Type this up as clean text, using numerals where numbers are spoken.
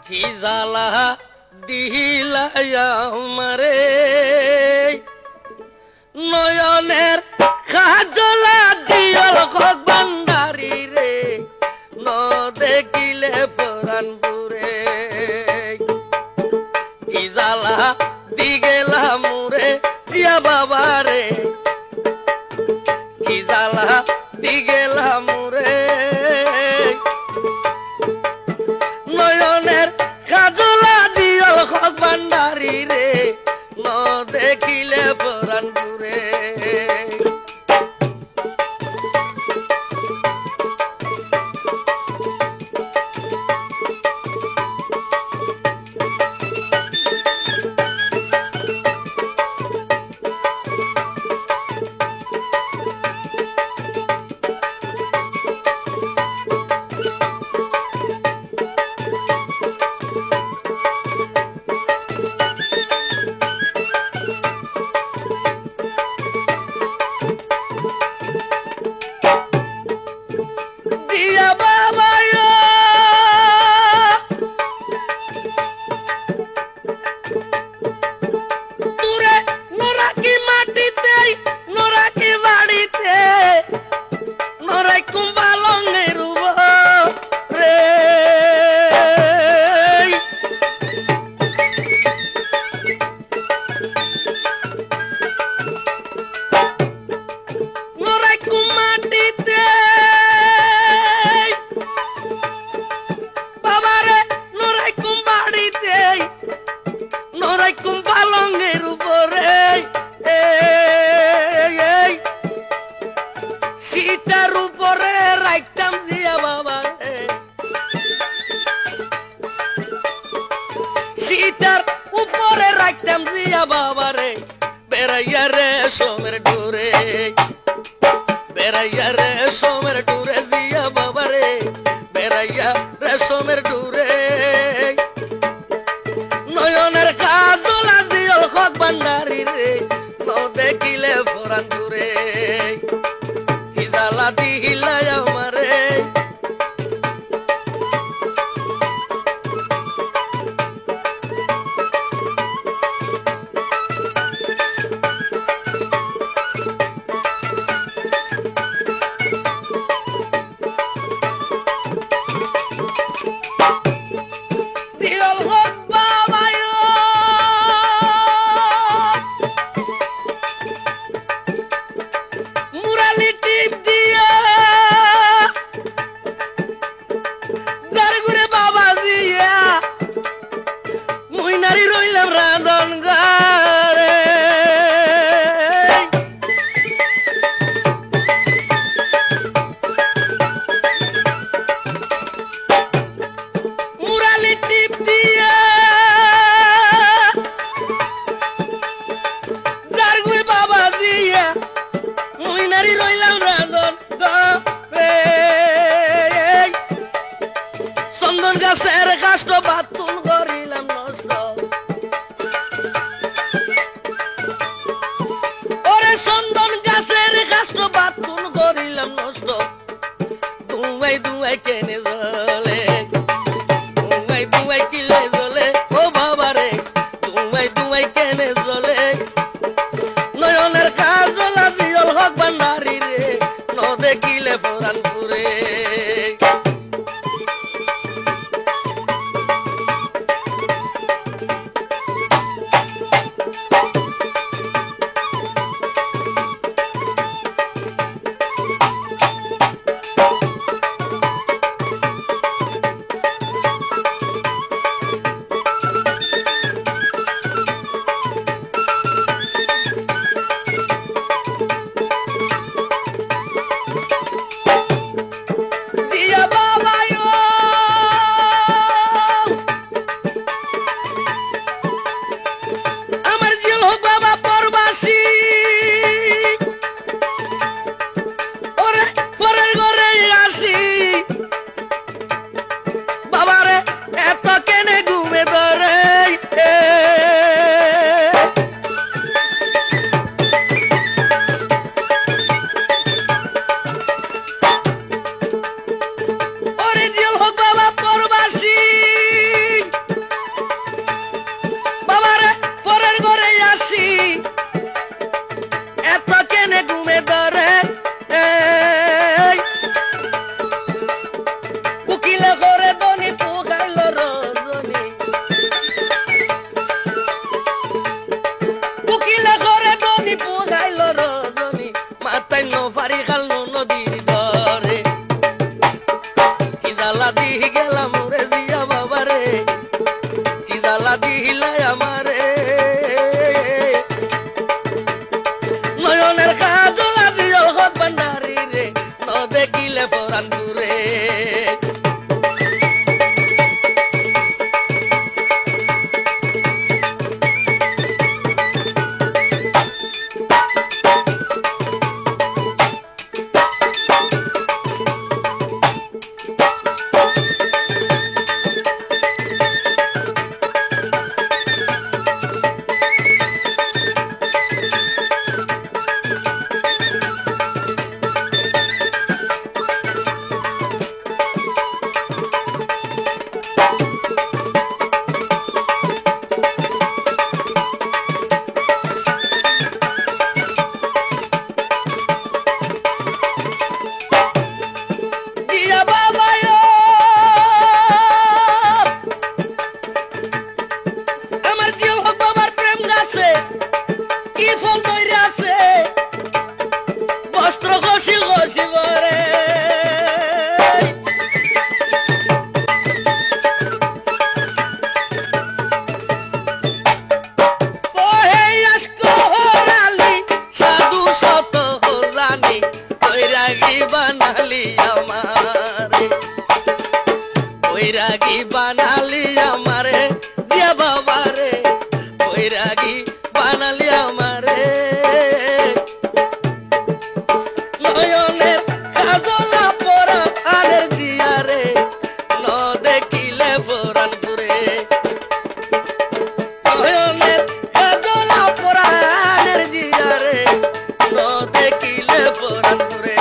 কি জ্বালা দিলা আমারে নয়নের কাজলা জিয়ল খক বান্দারি রে ন দেখিলে পরাণ পুরে কি জ্বালা দি গেলাম মুরে দিয়া বাবা রে কি জ্বালা দি গেলাম মুরে নয়নের কাজলা জিয়ল খক বান্দারি রে ন দেখিলে পরাণ পুরে শীতের উপরে রাখতাম জিয়া বাবা রে শীতের উপরে রাখতাম জিয়া বাবা রে বেড়াইয়া রে সোমের ডুরে বেড়াইয়া রে সোমের ডুরে জিয়া বাবা রে বেড়াইয়া রে সোমের ডুরে নয়নের কাজলা জিয়ল খক বান্দারি রে ন দেখিলে পরাণ পুরে কি জ্বালা দিলা আমারে জিয়ল খক বাবায় মুরালি টিপ দিয়া জারগুরে বাবা দিয়া মইনারি রইলাম রাধন গারে মুরালি টিপ দিয়া জারগুরে বাবা দিয়া মইনারি রইলাম রাধন গারে চন্দন গাছের কাষ্ট বাতুল করিলাম নষ্ট ওরে চন্দন গাছের কাষ্ট বাতুল করিলাম নষ্ট দুয়াই দুয়াই কেনে জলে দুয়াই দুয়াই কিলে জলে ও বাবা রে দুয়াই দুয়াই কেনে জলে নয়নের কাজলা জিয়ল হক বান্দারি রে ন দেখিলে পরাণ পুরে বানালি আমারে দিয়া বাবারে বৈরাগী বানালি আমারে নয়নে কাজলা পরা আরে জিয়ারে ন দেখিলে পরাণ পুরে নয়নে কাজলা পরা আরে জিয়ারে ন দেখিলে পরাণ পুরে